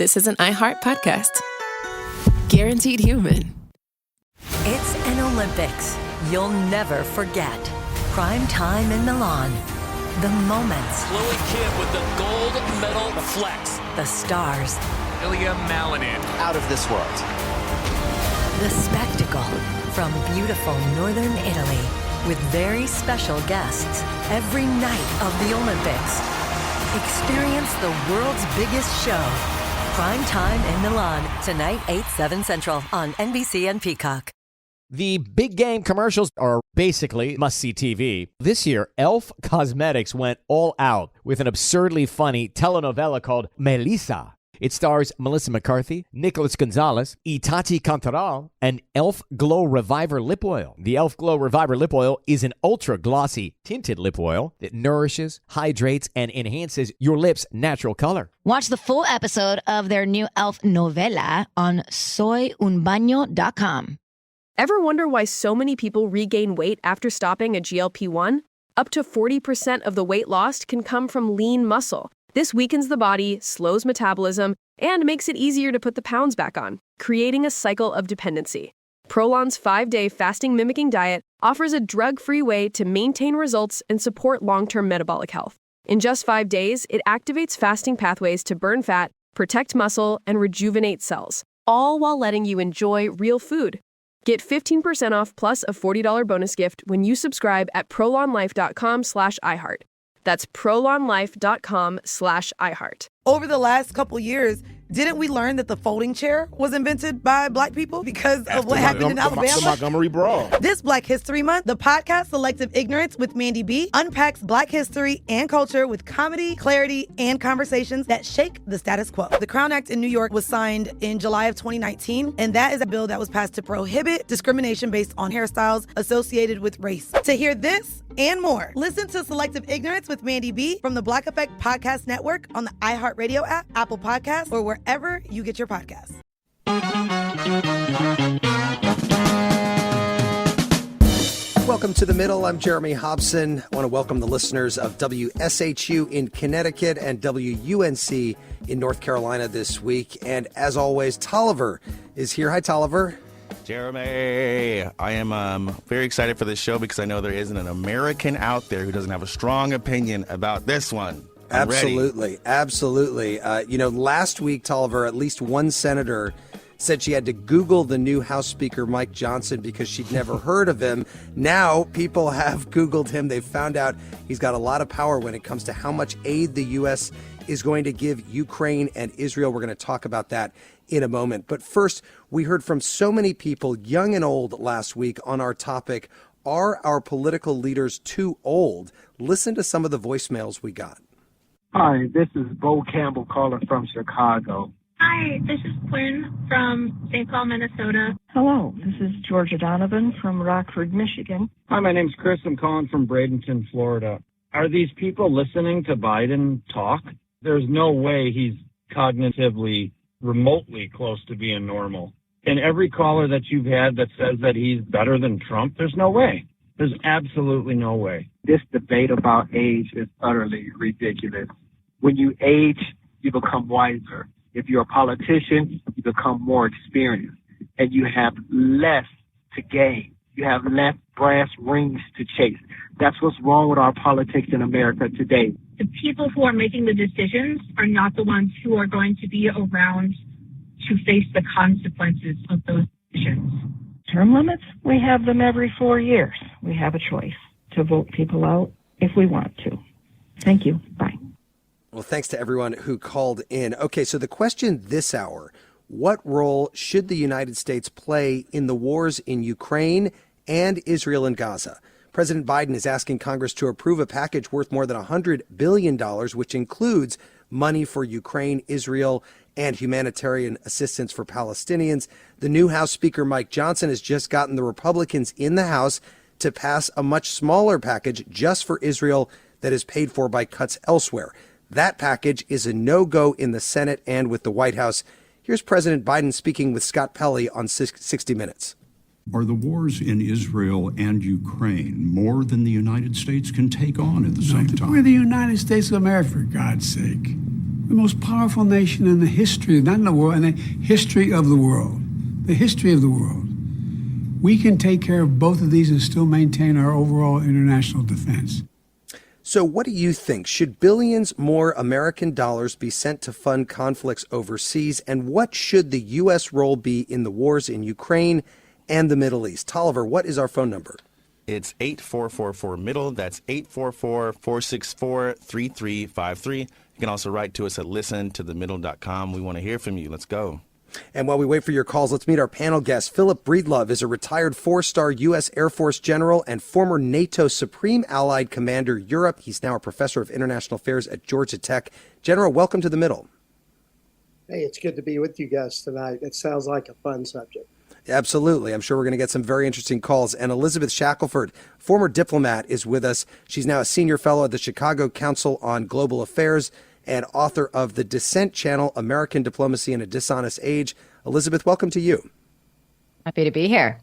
this is an iHeart podcast. Guaranteed human. It's an Olympics you'll never forget. Prime time in Milan. The moments. Chloe Kim with the gold medal flex. The stars. Ilya Malinin. Out of this world. The spectacle. From beautiful northern Italy. With very special guests. Every night of the Olympics. Experience the world's biggest show. Prime time in Milan. Tonight, 8/7 Central on NBC and Peacock. The big game commercials are basically must-see TV. This year, Elf Cosmetics went all out with an absurdly funny telenovela called Melissa. It stars Melissa McCarthy, Nicholas Gonzalez, Itati Cantoral, and Elf Glow Reviver Lip Oil. The Elf Glow Reviver Lip Oil is an ultra-glossy tinted lip oil that nourishes, hydrates, and enhances your lips' natural color. Watch the full episode of their new Elf novela on soyunbaño.com. Ever wonder why so many people regain weight after stopping a GLP-1? Up to 40% of the weight lost can come from lean muscle. This weakens the body, slows metabolism, and makes it easier to put the pounds back on, creating a cycle of dependency. Prolon's 5-day fasting-mimicking diet offers a drug-free way to maintain results and support long-term metabolic health. In just 5 days, it activates fasting pathways to burn fat, protect muscle, and rejuvenate cells, all while letting you enjoy real food. Get 15% off plus a $40 bonus gift when you subscribe at prolonlife.com/iHeart. That's prolonlife.com/iHeart. Over the last couple years, didn't we learn that the folding chair was invented by Black people because of what happened in Alabama? The Montgomery Brawl. This Black History Month, the podcast Selective Ignorance with Mandy B unpacks Black history and culture with comedy, clarity, and conversations that shake the status quo. The Crown Act in New York was signed in July of 2019, and that is a bill that was passed to prohibit discrimination based on hairstyles associated with race. To hear this and more, listen to Selective Ignorance with Mandy B from the Black Effect Podcast Network on the iHeartRadio app, Apple Podcasts, or wherever you get your podcasts. Welcome to The Middle. I'm Jeremy Hobson. I want to welcome the listeners of WSHU in Connecticut and WUNC in North Carolina this week. And as always, Tolliver is here. Hi, Tolliver. Jeremy, I am very excited for this show because I know there isn't an American out there who doesn't have a strong opinion about this one. Absolutely. Last week, Tolliver, at least one senator said she had to Google the new House Speaker, Mike Johnson, because she'd never heard of him. Now people have Googled him. They've found out he's got a lot of power when it comes to how much aid the U.S. is going to give Ukraine and Israel. We're going to talk about that in a moment. But first, we heard from so many people, young and old, last week on our topic, are our political leaders too old? Listen to some of the voicemails we got. Hi, this is Bo Campbell calling from Chicago. Hi, this is Quinn from St. Paul, Minnesota. Hello, this is Georgia Donovan from Rockford, Michigan. Hi, my name's Chris. I'm calling from Bradenton, Florida. Are these people listening to Biden talk? There's no way he's cognitively remotely close to being normal. And every caller that you've had that says that he's better than Trump, there's no way. There's absolutely no way. This debate about age is utterly ridiculous. When you age, you become wiser. If you're a politician, you become more experienced. And you have less to gain. You have less brass rings to chase. That's what's wrong with our politics in America today. The people who are making the decisions are not the ones who are going to be around to face the consequences of those decisions. Term limits, we have them every 4 years. We have a choice to vote people out if we want to. Thank you. Bye. Well, thanks to everyone who called in. Okay, so the question this hour, what role should the United States play in the wars in Ukraine and Israel and Gaza? President Biden is asking Congress to approve a package worth more than $100 billion, which includes money for Ukraine, Israel, and humanitarian assistance for Palestinians. The new House Speaker, Mike Johnson, has just gotten the Republicans in the House to pass a much smaller package just for Israel that is paid for by cuts elsewhere. That package is a no-go in the Senate and with the White House. Here's President Biden speaking with Scott Pelley on 60 Minutes. Are the wars in Israel and Ukraine more than the United States can take on at the same time? We're the United States of America, for God's sake. the most powerful nation in the history, not in the world, in the history of the world. The history of the world. We can take care of both of these and still maintain our overall international defense. So what do you think? Should billions more American dollars be sent to fund conflicts overseas? And what should the U.S. role be in the wars in Ukraine and the Middle East? Tolliver, what is our phone number? It's 8444-MIDDLE. That's 844-464-3353. You can also write to us at listentothemiddle.com. We want to hear from you. Let's go. And while we wait for your calls, let's meet our panel guest. Philip Breedlove is a retired four-star U.S. Air Force general and former NATO Supreme Allied Commander Europe. He's now a professor of international affairs at Georgia Tech. General, welcome to The Middle. Hey, it's good to be with you guys tonight. It sounds like a fun subject. Absolutely. I'm sure we're going to get some very interesting calls. And Elizabeth Shackelford, former diplomat, is with us. She's now a senior fellow at the Chicago Council on Global Affairs and author of the Dissent Channel, American Diplomacy in a Dishonest Age. Elizabeth, welcome to you. Happy to be here.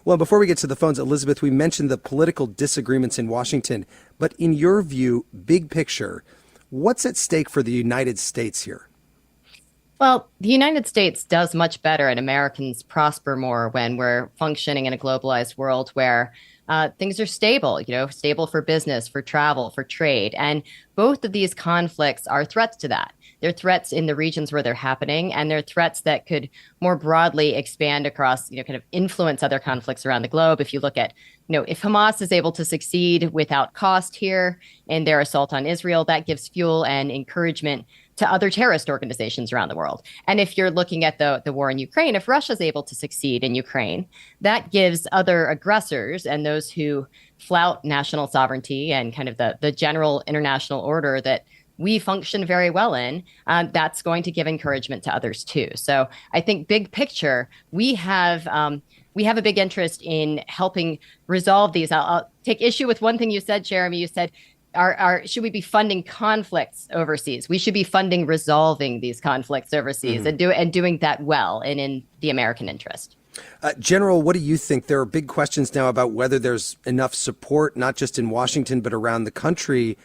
Well, before we get to the phones, Elizabeth, we mentioned the political disagreements in Washington. But in your view, big picture, what's at stake for the United States here? Well, the United States does much better and Americans prosper more when we're functioning in a globalized world where things are stable, stable for business, for travel, for trade. And both of these conflicts are threats to that. They're threats in the regions where they're happening, and they're threats that could more broadly expand across, kind of influence other conflicts around the globe. If you look at, if Hamas is able to succeed without cost here in their assault on Israel, that gives fuel and encouragement to other terrorist organizations around the world. And if you're looking at the war in Ukraine, if Russia's able to succeed in Ukraine, that gives other aggressors and those who flout national sovereignty and kind of the general international order that we function very well in, that's going to give encouragement to others too. So I think big picture, we have a big interest in helping resolve these. I'll take issue with one thing you said, Jeremy. You said, should we be funding conflicts overseas? We should be funding resolving these conflicts overseas and doing that well and in the American interest. General, what do you think? There are big questions now about whether there's enough support, not just in Washington, but around the country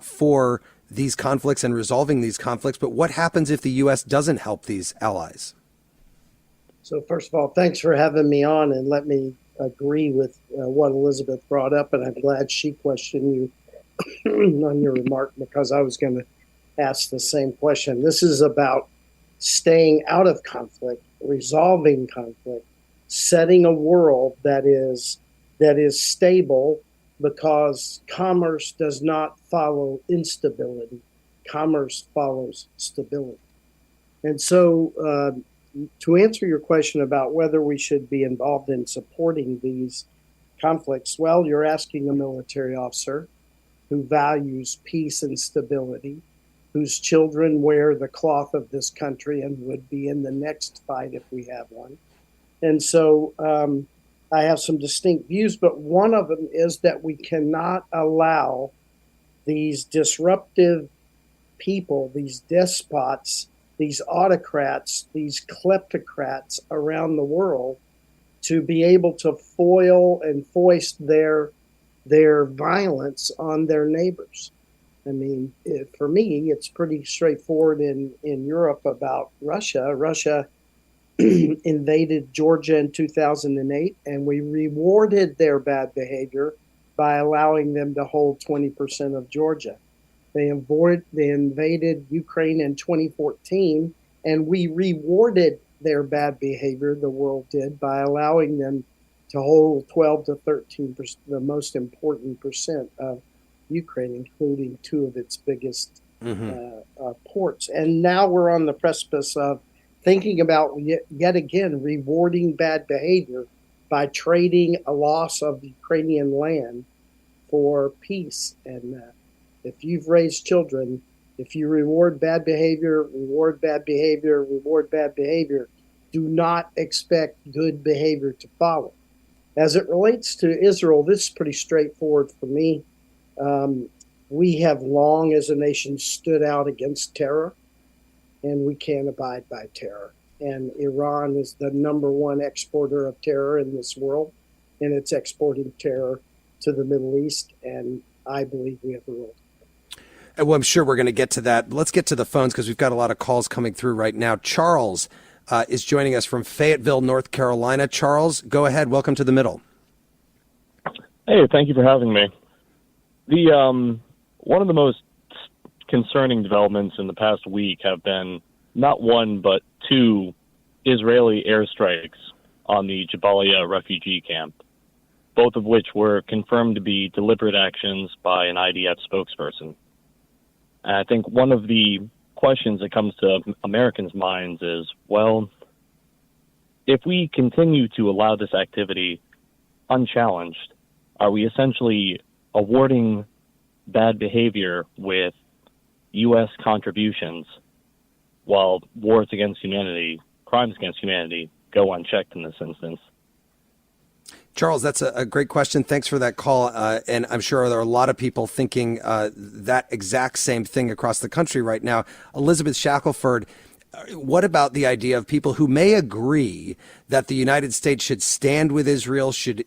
for these conflicts and resolving these conflicts. But what happens if the U.S. doesn't help these allies? So first of all, thanks for having me on, and let me agree with what Elizabeth brought up, and I'm glad she questioned you on your remark, because I was going to ask the same question. This is about staying out of conflict, resolving conflict, setting a world that is stable, because commerce does not follow instability. Commerce follows stability. And so to answer your question about whether we should be involved in supporting these conflicts, well, you're asking a military officer who values peace and stability, whose children wear the cloth of this country and would be in the next fight if we have one. And so I have some distinct views, but one of them is that we cannot allow these disruptive people, these despots, these autocrats, these kleptocrats around the world to be able to foil and foist their violence on their neighbors. I mean, for me, it's pretty straightforward in Europe about Russia. Russia invaded Georgia in 2008, and we rewarded their bad behavior by allowing them to hold 20% of Georgia. They invaded Ukraine in 2014, and we rewarded their bad behavior, the world did, by allowing them to hold 12 to 13%, the most important percent of Ukraine, including two of its biggest ports. And now we're on the precipice of thinking about yet again rewarding bad behavior by trading a loss of Ukrainian land for peace. And if you've raised children, if you reward bad behavior, reward bad behavior, reward bad behavior, do not expect good behavior to follow. As it relates to Israel, this is pretty straightforward for me. We have long, as a nation, stood out against terror, and we can't abide by terror. And Iran is the number one exporter of terror in this world, and it's exporting terror to the Middle East, and I believe we have a role. Well, I'm sure we're going to get to that. Let's get to the phones because we've got a lot of calls coming through right now. Charles is joining us from Fayetteville, North Carolina. Charles, go ahead. Welcome to The Middle. Hey, thank you for having me. One of the most concerning developments in the past week have been not one, but two Israeli airstrikes on the Jabalia refugee camp, both of which were confirmed to be deliberate actions by an IDF spokesperson. And I think one of the questions that comes to Americans' minds is, well, if we continue to allow this activity unchallenged, are we essentially awarding bad behavior with U.S. contributions while wars against humanity, crimes against humanity, go unchecked in this instance? Charles, that's a great question. Thanks for that call. And I'm sure there are a lot of people thinking that exact same thing across the country right now. Elizabeth Shackelford, what about the idea of people who may agree that the United States should stand with Israel, should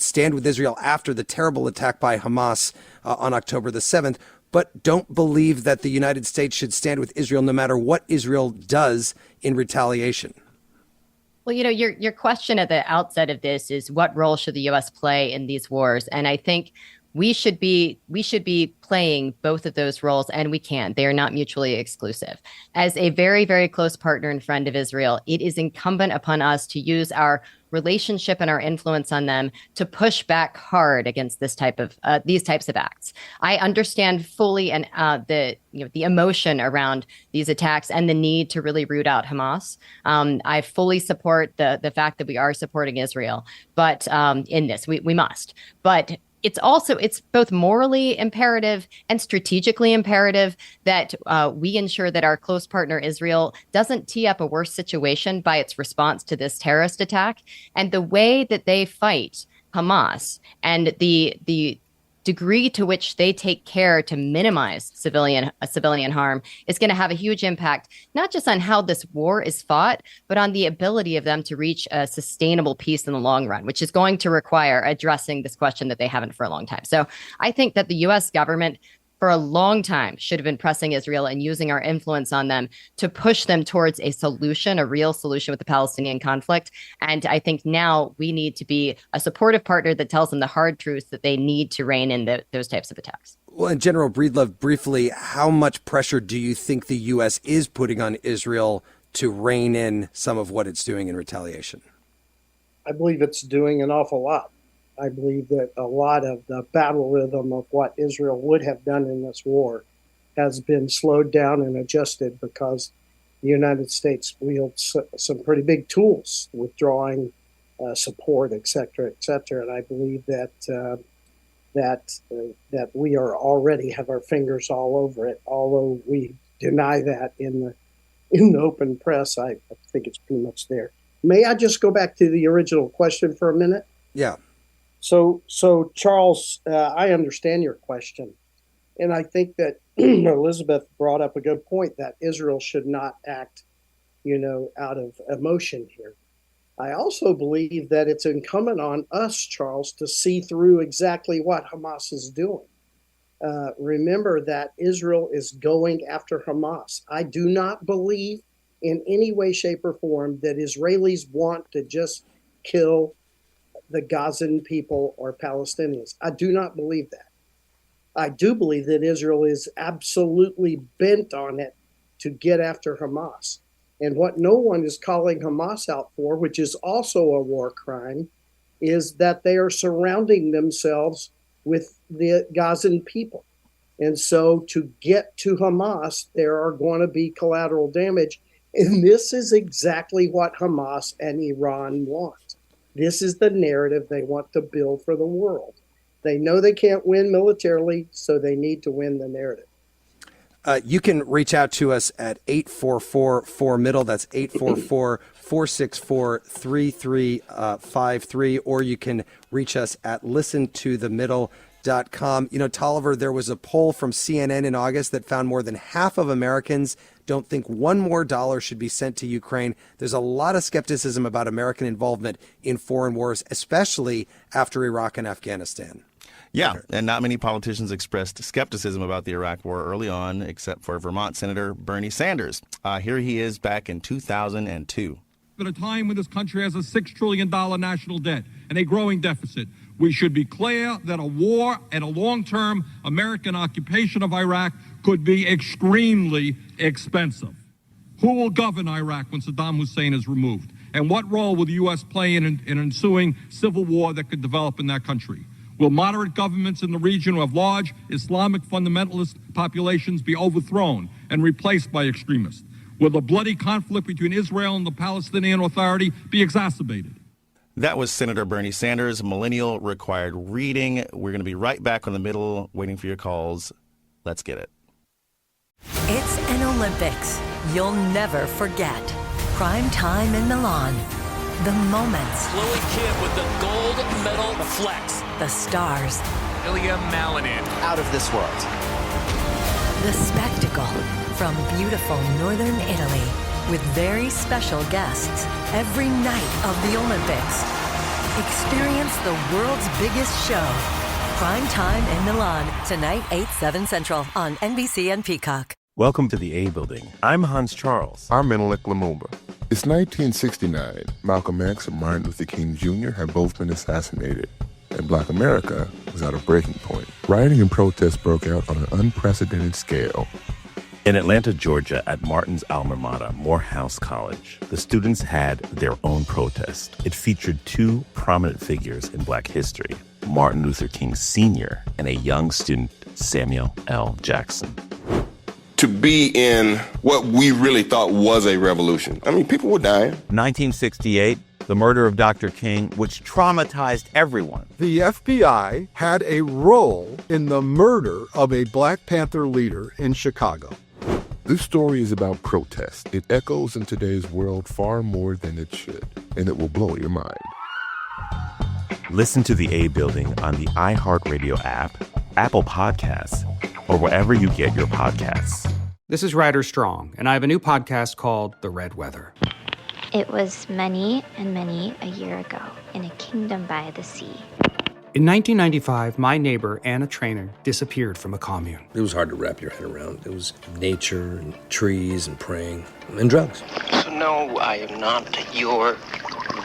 stand with Israel after the terrible attack by Hamas on October the 7th, but don't believe that the United States should stand with Israel no matter what Israel does in retaliation? Well, your question at the outset of this is what role should the U.S. play in these wars? And I think we should be playing both of those roles, and we can. They are not mutually exclusive. As a very, very close partner and friend of Israel, it is incumbent upon us to use our relationship and our influence on them to push back hard against these types of acts. I understand fully and the emotion around these attacks and the need to really root out Hamas. I fully support the fact that we are supporting Israel, but in this we must. But it's both morally imperative and strategically imperative that we ensure that our close partner Israel doesn't tee up a worse situation by its response to this terrorist attack. And the way that they fight Hamas and the degree to which they take care to minimize civilian harm is going to have a huge impact, not just on how this war is fought, but on the ability of them to reach a sustainable peace in the long run, which is going to require addressing this question that they haven't for a long time. So I think that the U.S. government for a long time should have been pressing Israel and using our influence on them to push them towards a solution, a real solution with the Palestinian conflict. And I think now we need to be a supportive partner that tells them the hard truths that they need to rein in those types of attacks. Well, and General Breedlove, briefly, how much pressure do you think the U.S. is putting on Israel to rein in some of what it's doing in retaliation? I believe it's doing an awful lot. I believe that a lot of the battle rhythm of what Israel would have done in this war has been slowed down and adjusted because the United States wields some pretty big tools, withdrawing support, et cetera, et cetera. And I believe that that we are already have our fingers all over it. Although we deny that in the open press, I think it's pretty much there. May I just go back to the original question for a minute? Yeah. So Charles, I understand your question. And I think that Elizabeth brought up a good point that Israel should not act, out of emotion here. I also believe that it's incumbent on us, Charles, to see through exactly what Hamas is doing. Remember that Israel is going after Hamas. I do not believe in any way, shape, or form that Israelis want to just kill the Gazan people or Palestinians. I do not believe that. I do believe that Israel is absolutely bent on it to get after Hamas. And what no one is calling Hamas out for, which is also a war crime, is that they are surrounding themselves with the Gazan people. And so to get to Hamas, there are going to be collateral damage. And this is exactly what Hamas and Iran want. This is the narrative they want to build for the world. They know they can't win militarily, so they need to win the narrative. You can reach out to us at 844-4MIDDLE. That's 844-464-3353. Or you can reach us at listentothemiddle.com. Tolliver, there was a poll from CNN in August that found more than half of Americans don't think one more dollar should be sent to Ukraine. There's a lot of skepticism about American involvement in foreign wars, especially after Iraq and Afghanistan. Yeah, and not many politicians expressed skepticism about the Iraq War early on, except for Vermont Senator Bernie Sanders. Here he is back in 2002. At a time when this country has a $6 trillion national debt and a growing deficit, we should be clear that a war and a long-term American occupation of Iraq could be extremely expensive. Who will govern Iraq when Saddam Hussein is removed? And what role will the U.S. play in an ensuing civil war that could develop in that country? Will moderate governments in the region who have large Islamic fundamentalist populations be overthrown and replaced by extremists? Will the bloody conflict between Israel and the Palestinian Authority be exacerbated? That was Senator Bernie Sanders, millennial required reading. We're going to be right back on the middle, waiting for your calls. Let's get it. It's an Olympics you'll never forget. Prime time in Milan. The moments. Chloe Kidd with the gold medal flex. The stars. Ilya Malinin. Out of this world. The spectacle from beautiful northern Italy with very special guests every night of the Olympics. Experience the world's biggest show. Prime time in Milan, tonight 8/7 Central on NBC and Peacock. Welcome to the A Building. I'm Hans Charles. I'm Menelik Lumumba. It's 1969. Malcolm X and Martin Luther King Jr. had both been assassinated, and Black America was at a breaking point. Rioting and protests broke out on an unprecedented scale. In Atlanta, Georgia, at Martin's alma mater, Morehouse College, the students had their own protest. It featured two prominent figures in Black history, Martin Luther King Sr. and a young student, Samuel L. Jackson. To be in what we really thought was a revolution. I mean, people were dying. 1968, the murder of Dr. King, which traumatized everyone. The FBI had a role in the murder of a Black Panther leader in Chicago. This story is about protest. It echoes in today's world far more than it should, and it will blow your mind. Listen to the A Building on the iHeartRadio app, Apple Podcasts, or wherever you get your podcasts. This is Ryder Strong, and I have a new podcast called The Red Weather. It was many and many a year ago in a kingdom by the sea. In 1995, my neighbor, Anna Trainer, disappeared from a commune. It was hard to wrap your head around. It was nature and trees and praying and drugs. So no, I am not your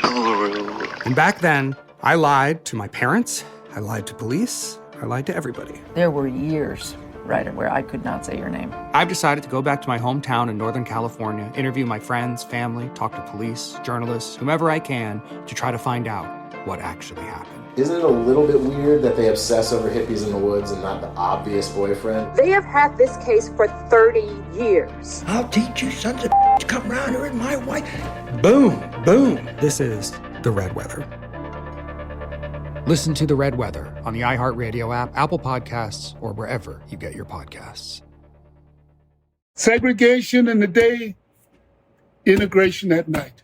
guru. And back then, I lied to my parents, I lied to police, I lied to everybody. There were years, Ryder, where I could not say your name. I've decided to go back to my hometown in Northern California, interview my friends, family, talk to police, journalists, whomever I can, to try to find out what actually happened. Isn't it a little bit weird that they obsess over hippies in the woods and not the obvious boyfriend? They have had this case for 30 years. I'll teach you sons of to come around here and my wife. Boom, boom. This is The Red Weather. Listen to The Red Weather on the iHeartRadio app, Apple Podcasts, or wherever you get your podcasts. Segregation in the day, integration at night.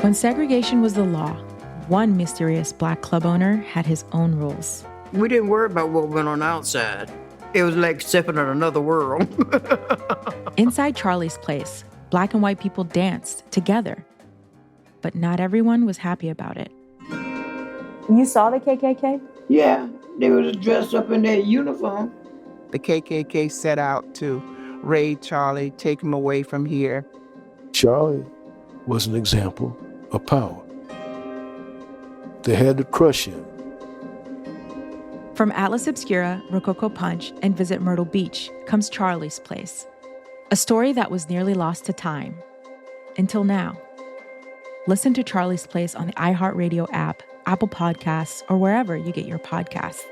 When segregation was the law, one mysterious Black club owner had his own rules. We didn't worry about what went on outside. It was like stepping in another world. Inside Charlie's Place, Black and white people danced together. But not everyone was happy about it. You saw the KKK? Yeah, they was dressed up in their uniform. The KKK set out to raid Charlie, take him away from here. Charlie was an example of power. They had to crush him. From Atlas Obscura, Rococo Punch, and Visit Myrtle Beach comes Charlie's Place. A story that was nearly lost to time. Until now. Listen to Charlie's Place on the iHeartRadio app, Apple Podcasts, or wherever you get your podcasts.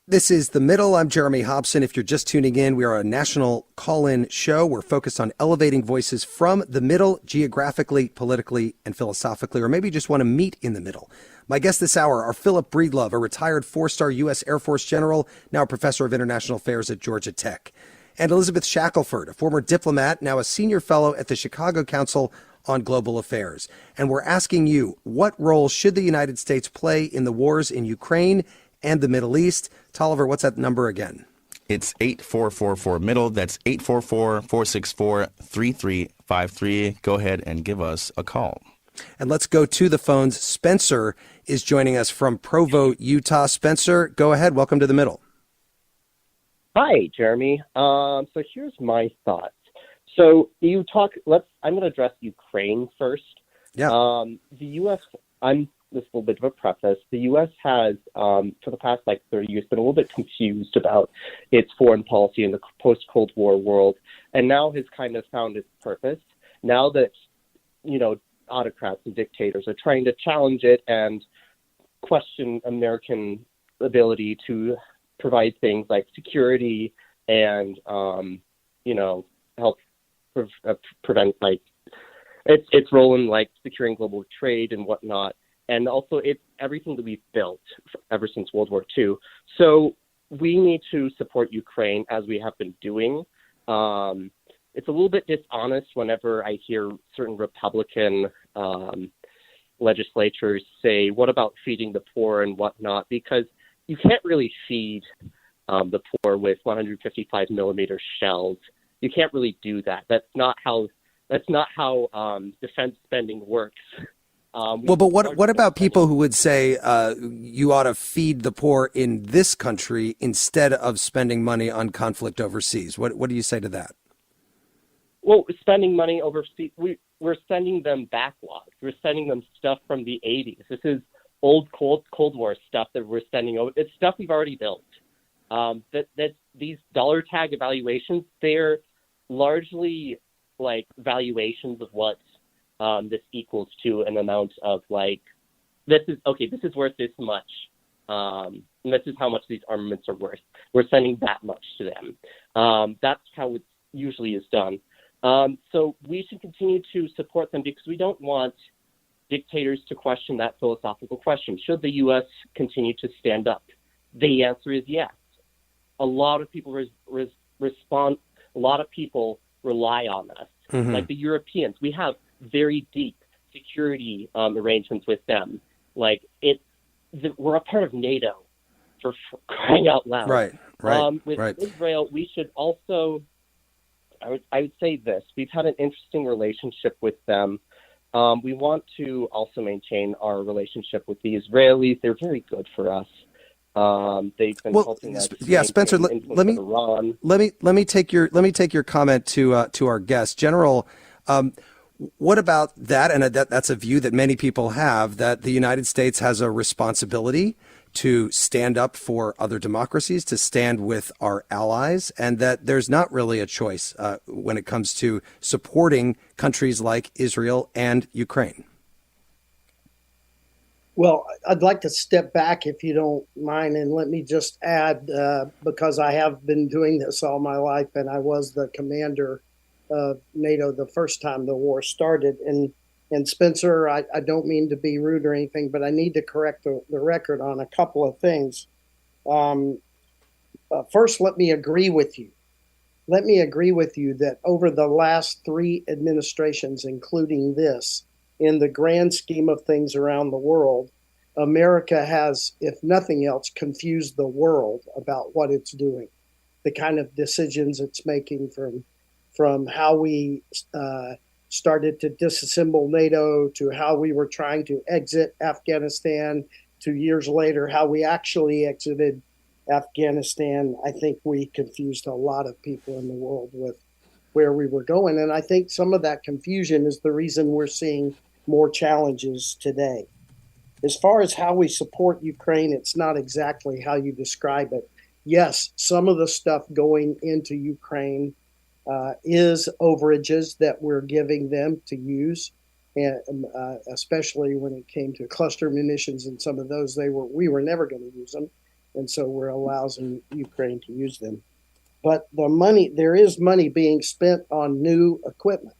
This is The Middle. I'm Jeremy Hobson. If you're just tuning in, we are a national call-in show. We're focused on elevating voices from the middle, geographically, politically, and philosophically, or maybe you just want to meet in the middle. My guests this hour are Philip Breedlove, a retired 4-star U.S. Air Force general, now a professor of international affairs at Georgia Tech, and Elizabeth Shackelford, a former diplomat, now a senior fellow at the Chicago Council on Global Affairs. And we're asking you, what role should the United States play in the wars in Ukraine and the Middle East? Tolliver, what's that number again? It's 8444-MIDDLE. That's 844-464-3353. Go ahead and give us a call. And let's go to the phones. Spencer is joining us from Provo, Utah. Spencer, go ahead. Welcome to the middle. Hi, Jeremy. So here's my thoughts. So I'm going to address Ukraine first. Yeah. The U.S., this is a little bit of a preface. The U.S. has, for the past 30 years, been a little bit confused about its foreign policy in the post-Cold War world, and now has kind of found its purpose. Now that, autocrats and dictators are trying to challenge it and question American ability to provide things like security and, help prevent its role in securing global trade and whatnot. And also it's everything that we've built ever since World War II. So we need to support Ukraine as we have been doing. It's a little bit dishonest whenever I hear certain Republican legislatures say, what about feeding the poor and whatnot? Because you can't really feed the poor with 155 millimeter shells. You can't really do that. That's not how defense spending works. But what about people who would say you ought to feed the poor in this country instead of spending money on conflict overseas? What do you say to that? Well, spending money overseas, we're sending them backlogs. We're sending them stuff from the 80s. This is old Cold War stuff that we're sending over. It's stuff we've already built. That these dollar tag evaluations, they're largely valuations of what this equals to an amount of this is worth this much. And this is how much these armaments are worth. We're sending that much to them. That's how it usually is done. So we should continue to support them because we don't want dictators to question that philosophical question. Should the U.S. continue to stand up? The answer is yes. A lot of people respond. A lot of people rely on us. Mm-hmm. Like the Europeans, we have very deep security arrangements with them. We're a part of NATO for crying out loud. Right. With Israel, we should also. I would say this. We've had an interesting relationship with them. We want to also maintain our relationship with the Israelis. They're very good for us. They've been helping us. Yeah, Spencer. Let me take your comment to our guest, General. What about that? And that's a view that many people have, that the United States has a responsibility to stand up for other democracies, to stand with our allies, and that there's not really a choice when it comes to supporting countries like Israel and Ukraine. Well, I'd like to step back, if you don't mind, and let me just add, because I have been doing this all my life, and I was the commander of NATO the first time the war started. And Spencer, I don't mean to be rude or anything, but I need to correct the record on a couple of things. First, let me agree with you. Let me agree with you that over the last 3 administrations, including this, in the grand scheme of things around the world, America has, if nothing else, confused the world about what it's doing, the kind of decisions it's making from how we started to disassemble NATO to how we were trying to exit Afghanistan to years later, how we actually exited Afghanistan. I think we confused a lot of people in the world with where we were going. And I think some of that confusion is the reason we're seeing more challenges today. As far as how we support Ukraine, it's not exactly how you describe it. Yes, some of the stuff going into Ukraine is overages that we're giving them to use, and especially when it came to cluster munitions and some of those, we were never going to use them, and so we're allowing Ukraine to use them. But there is money being spent on new equipment,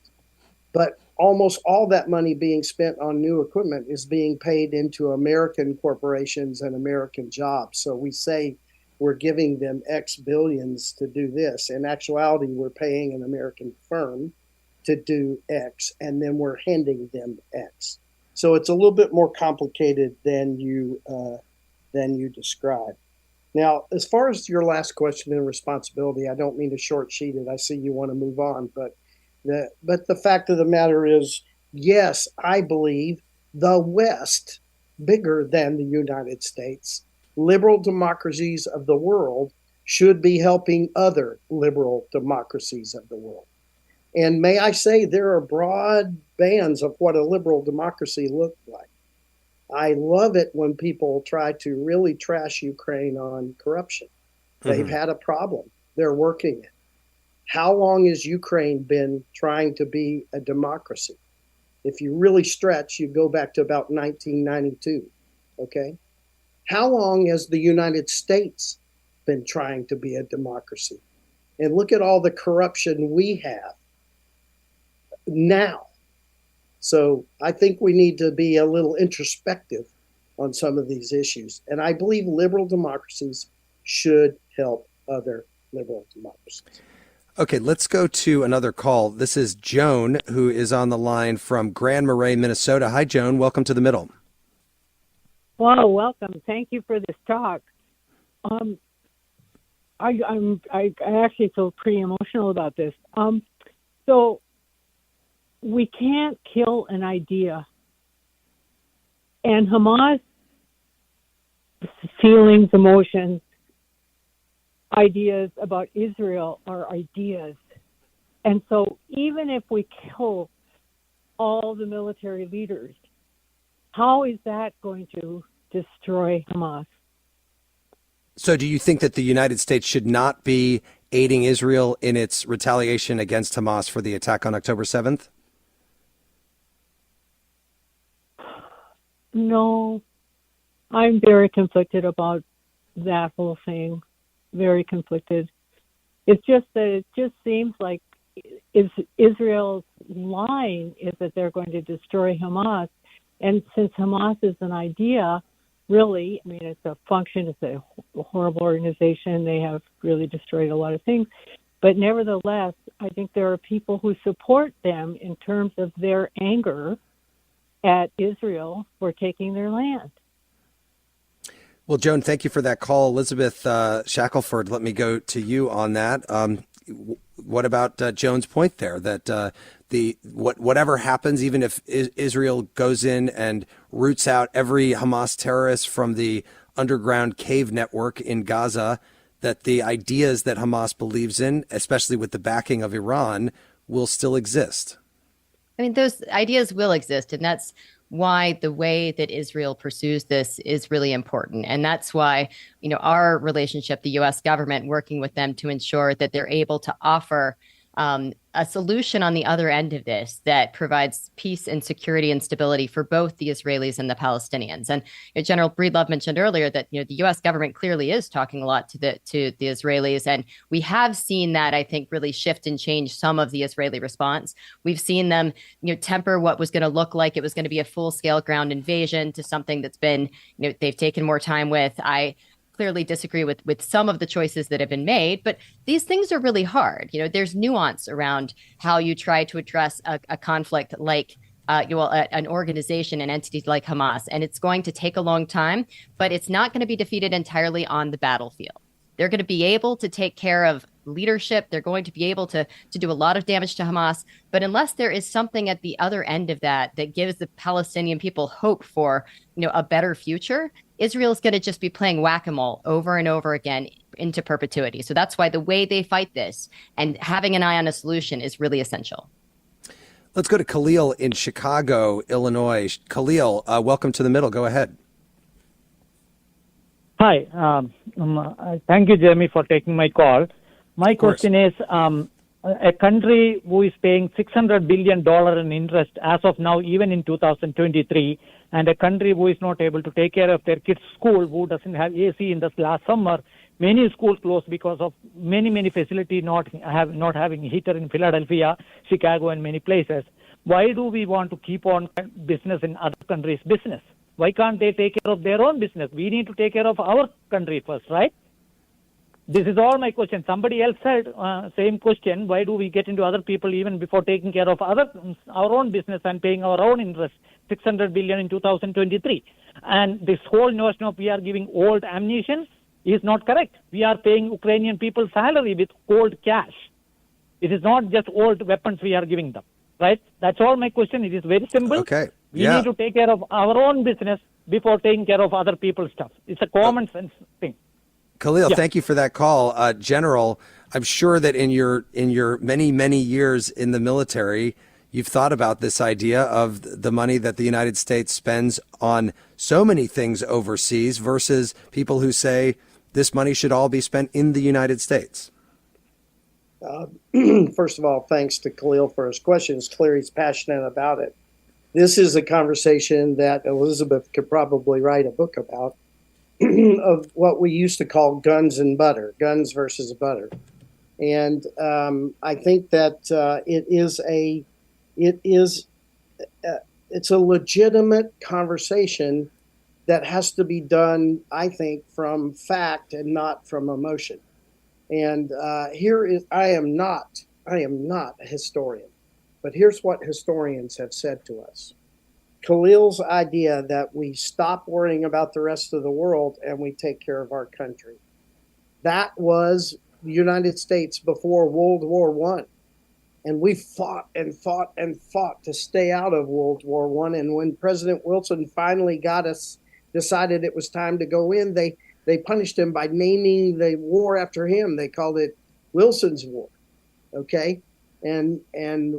but almost all that money being spent on new equipment is being paid into American corporations and American jobs. So we say we're giving them X billions to do this. In actuality, we're paying an American firm to do X, and then we're handing them X. So it's a little bit more complicated than you described. Now, as far as your last question and responsibility, I don't mean to short sheet it. I see you want to move on, but the fact of the matter is yes, I believe the West, bigger than the United States, liberal democracies of the world should be helping other liberal democracies of the world. And may I say, there are broad bands of what a liberal democracy looks like. I love it when people try to really trash Ukraine on corruption. They've had a problem. They're working it. How long has Ukraine been trying to be a democracy? If you really stretch, you go back to about 1992, okay? How long has the United States been trying to be a democracy? And look at all the corruption we have now. So I think we need to be a little introspective on some of these issues. And I believe liberal democracies should help other liberal democracies. Okay, let's go to another call. This is Joan, who is on the line from Grand Marais, Minnesota. Hi, Joan. Welcome to The Middle. Well, welcome. Thank you for this talk. I actually feel pretty emotional about this. So we can't kill an idea. And Hamas feelings, emotions, ideas about Israel are ideas. And so even if we kill all the military leaders, how is that going to destroy Hamas? So do you think that the United States should not be aiding Israel in its retaliation against Hamas for the attack on October 7th? No, I'm very conflicted about that whole thing. Very conflicted. It's just that it just seems like Israel's line is that they're going to destroy Hamas. And since Hamas is an idea, really, I mean, it's a function, it's a horrible organization. They have really destroyed a lot of things. But nevertheless, I think there are people who support them in terms of their anger at Israel for taking their land. Well, Joan, thank you for that call. Elizabeth Shackelford, let me go to you on that. What about Joan's point there, that whatever happens, even if Israel goes in and roots out every Hamas terrorist from the underground cave network in Gaza, that the ideas that Hamas believes in, especially with the backing of Iran, will still exist? I mean, those ideas will exist, and that's why the way that Israel pursues this is really important. And that's why, you know, our relationship, the U.S. government, working with them to ensure that they're able to offer a solution on the other end of this that provides peace and security and stability for both the Israelis and the Palestinians. And General Breedlove mentioned earlier that, you know, the U.S. government clearly is talking a lot to the Israelis, and we have seen that, I think, really shift and change some of the Israeli response. We've seen them, you know, temper what was going to look like it was going to be a full-scale ground invasion to something that's been, you know, they've taken more time with. I clearly disagree with some of the choices that have been made, but these things are really hard. You know, there's nuance around how you try to address a conflict like an organization, an entity like Hamas, and it's going to take a long time, but it's not going to be defeated entirely on the battlefield. They're going to be able to take care of leadership. They're going to be able to do a lot of damage to Hamas. But unless there is something at the other end of that gives the Palestinian people hope for, you know, a better future, Israel is going to just be playing whack-a-mole over and over again into perpetuity. So that's why the way they fight this and having an eye on a solution is really essential. Let's go to Khalil in Chicago, Illinois. Khalil, welcome to The Middle. Go ahead. Hi. Thank you, Jeremy, for taking my call. My question is, a country who is paying $600 billion in interest as of now, even in 2023, and a country who is not able to take care of their kids' school, who doesn't have AC in this last summer, many schools closed because of many facilities not having heater in Philadelphia, Chicago, and many places. Why do we want to keep on business in other countries' business? Why can't they take care of their own business? We need to take care of our country first, right? This is all my question. Somebody else said same question. Why do we get into other people even before taking care of our own business and paying our own interest, $600 billion in 2023? And this whole notion of we are giving old ammunition is not correct. We are paying Ukrainian people salary with old cash. It is not just old weapons we are giving them. right? That's all my question. It is very simple. Okay. We need to take care of our own business before taking care of other people's stuff. It's a common sense thing. Khalil, thank you for that call. General, I'm sure that in your many years in the military, you've thought about this idea of the money that the United States spends on so many things overseas versus people who say this money should all be spent in the United States. First of all, thanks to Khalil for his question. It's clear he's passionate about it. This is a conversation that Elizabeth could probably write a book about, of what we used to call guns and butter, guns versus butter. And I think that it's a legitimate conversation that has to be done, I think, from fact and not from emotion. And I am not a historian, but here's what historians have said to us. Khalil's idea that we stop worrying about the rest of the world and we take care of our country. That was the United States before World War I. And we fought and fought and fought to stay out of World War I. And when President Wilson finally decided it was time to go in, they punished him by naming the war after him. They called it Wilson's War. Okay? And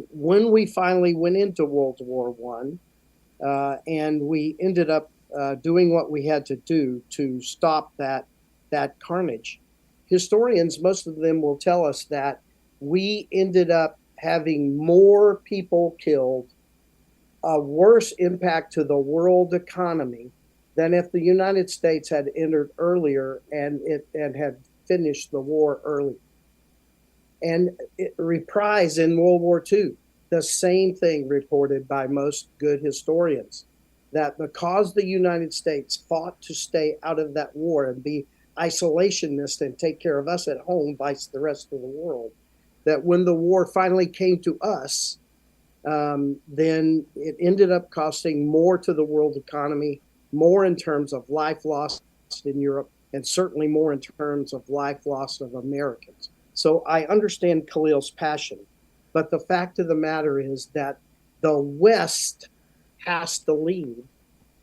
when we finally went into World War I, and we ended up doing what we had to do to stop that carnage, historians, most of them will tell us that we ended up having more people killed, a worse impact to the world economy than if the United States had entered earlier and had finished the war early. And it reprised in World War II, the same thing reported by most good historians, that because the United States fought to stay out of that war and be isolationist and take care of us at home by the rest of the world, that when the war finally came to us, then it ended up costing more to the world economy, more in terms of life lost in Europe, and certainly more in terms of life lost of Americans. So I understand Khalil's passion, but the fact of the matter is that the West has to lead.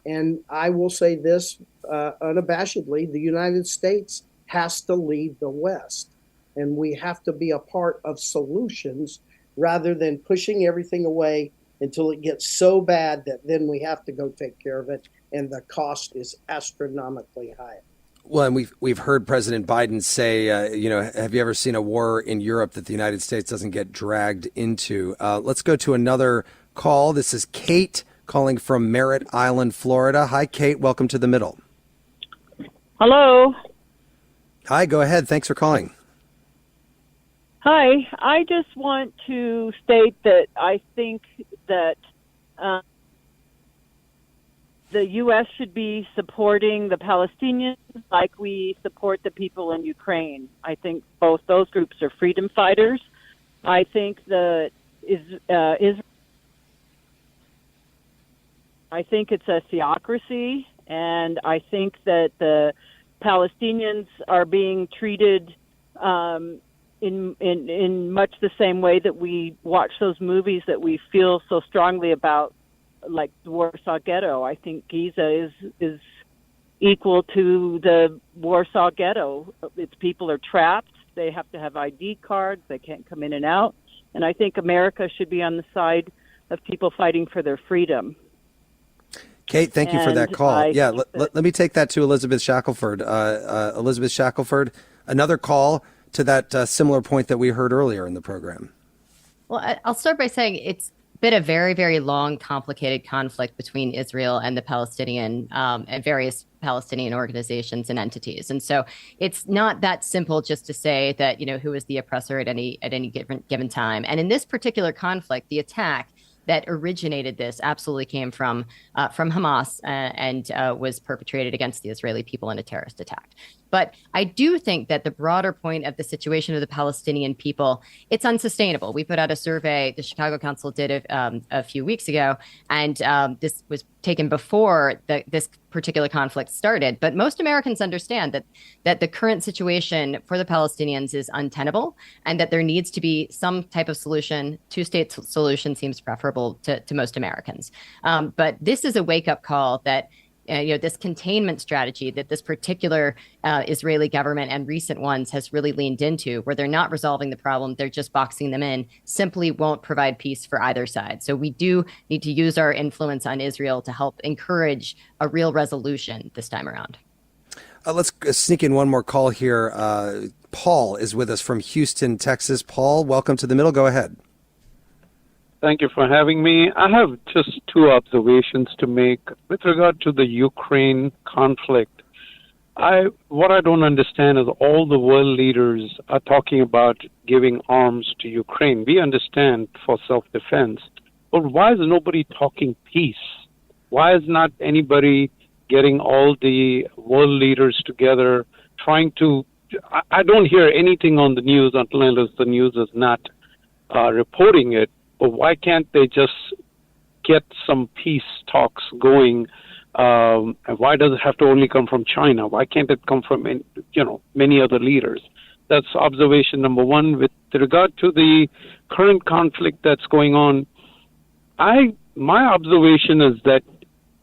And I will say this unabashedly, the United States has to lead the West. And we have to be a part of solutions rather than pushing everything away until it gets so bad that then we have to go take care of it. And the cost is astronomically high. Well, and we've heard President Biden say, have you ever seen a war in Europe that the United States doesn't get dragged into? Let's go to another call. This is Kate calling from Merritt Island, Florida. Hi, Kate. Welcome to The Middle. Hello. Hi, go ahead. Thanks for calling. Hi. I just want to state that I think that the U.S. should be supporting the Palestinians like we support the people in Ukraine. I think both those groups are freedom fighters. I think that I think it's a theocracy, and I think that the Palestinians are being treated in much the same way that we watch those movies that we feel so strongly about, like the Warsaw Ghetto. I think Giza is equal to the Warsaw Ghetto. Its people are trapped. They have to have ID cards. They can't come in and out. And I think America should be on the side of people fighting for their freedom. Kate, thank you for that call. Let me take that to Elizabeth Shackelford. Elizabeth Shackelford, another call to that similar point that we heard earlier in the program. Well, I'll start by saying it's been a very, very long, complicated conflict between Israel and the Palestinian and various Palestinian organizations and entities. And so it's not that simple just to say that, who is the oppressor at any given time. And in this particular conflict, the attack that originated this absolutely came from Hamas and was perpetrated against the Israeli people in a terrorist attack. But I do think that the broader point of the situation of the Palestinian people, it's unsustainable. We put out a survey, the Chicago Council did a few weeks ago, and this was taken before this particular conflict started. But most Americans understand that the current situation for the Palestinians is untenable, and that there needs to be some type of solution. Two-state solution seems preferable to most Americans. But this is a wake-up call that this containment strategy that this particular Israeli government and recent ones has really leaned into, where they're not resolving the problem, they're just boxing them in, simply won't provide peace for either side. So we do need to use our influence on Israel to help encourage a real resolution this time around. Let's sneak in one more call here. Paul is with us from Houston, Texas. Paul, welcome to The Middle. Go ahead. Thank you for having me. I have just two observations to make with regard to the Ukraine conflict. What I don't understand is all the world leaders are talking about giving arms to Ukraine. We understand for self-defense, but why is nobody talking peace? Why is not anybody getting all the world leaders together trying to... I don't hear anything on the news unless the news is not reporting it. But why can't they just get some peace talks going? And why does it have to only come from China? Why can't it come from, many other leaders? That's observation number one. With regard to the current conflict that's going on, my observation is that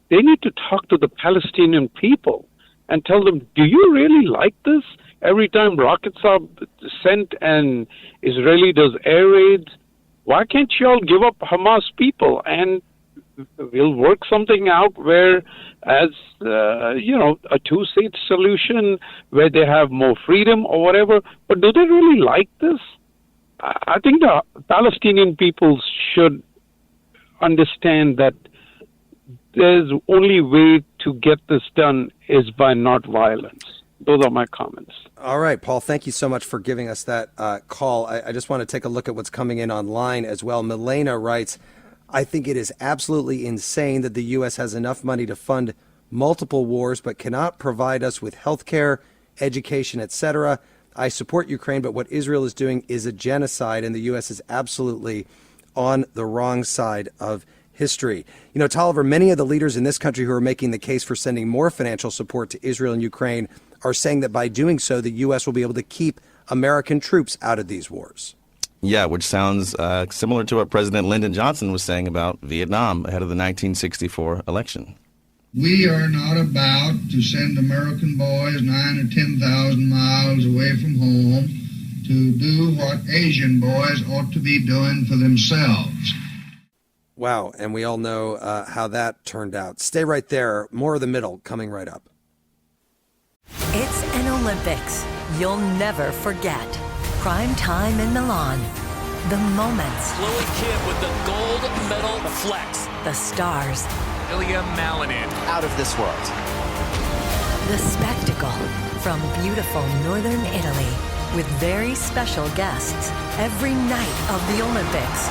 they need to talk to the Palestinian people and tell them, do you really like this? Every time rockets are sent and Israeli does air raids, why can't you all give up Hamas people and we'll work something out where, as a two-state solution where they have more freedom or whatever? But do they really like this? I think the Palestinian people should understand that there's only way to get this done is by not violence. Those are my comments. All right, Paul, thank you so much for giving us that call. I just want to take a look at what's coming in online as well. Milena writes, I think it is absolutely insane that the U.S. has enough money to fund multiple wars but cannot provide us with health care, education, etc. I support Ukraine, but what Israel is doing is a genocide, and the U.S. is absolutely on the wrong side of history. Tolliver, many of the leaders in this country who are making the case for sending more financial support to Israel and Ukraine are saying that by doing so, the U.S. will be able to keep American troops out of these wars. Yeah, which sounds similar to what President Lyndon Johnson was saying about Vietnam ahead of the 1964 election. We are not about to send American boys 9,000 or 10,000 miles away from home to do what Asian boys ought to be doing for themselves. Wow, and we all know how that turned out. Stay right there. More of The Middle coming right up. It's an Olympics you'll never forget. Prime time in Milan. The moments. Chloe Kim with the gold medal flex. The stars. Ilya Malinin. Out of this world. The spectacle from beautiful northern Italy with very special guests every night of the Olympics.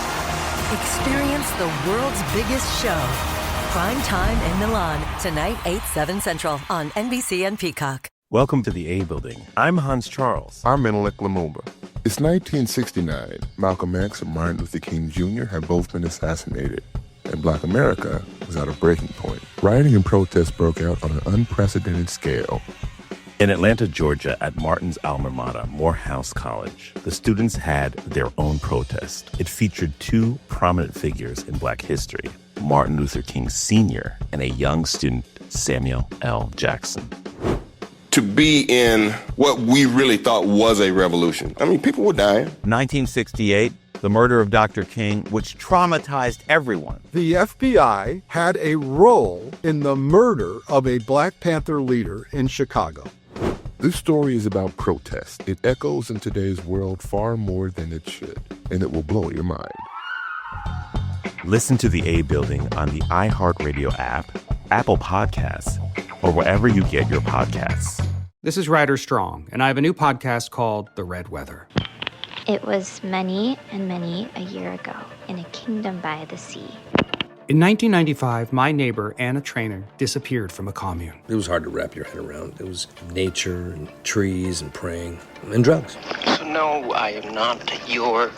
Experience the world's biggest show. Prime time in Milan, tonight 8/7 Central on NBC and Peacock. Welcome to the A Building. I'm Hans Charles. I'm Menelik Lumumba. It's 1969. Malcolm X and Martin Luther King Jr. had both been assassinated, and Black America was at a breaking point. Rioting and protests broke out on an unprecedented scale. In Atlanta, Georgia, at Martin's alma mater, Morehouse College, the students had their own protest. It featured two prominent figures in Black history, Martin Luther King Sr. and a young student, Samuel L. Jackson. To be in what we really thought was a revolution. I mean, people were dying. 1968, the murder of Dr. King, which traumatized everyone. The FBI had a role in the murder of a Black Panther leader in Chicago. This story is about protest. It echoes in today's world far more than it should, and it will blow your mind. Listen to The A Building on the iHeartRadio app, Apple Podcasts, or wherever you get your podcasts. This is Ryder Strong, and I have a new podcast called The Red Weather. It was many and many a year ago in a kingdom by the sea. In 1995, my neighbor, Anna Trainer, disappeared from a commune. It was hard to wrap your head around. It was nature and trees and praying and drugs. So no, I am not your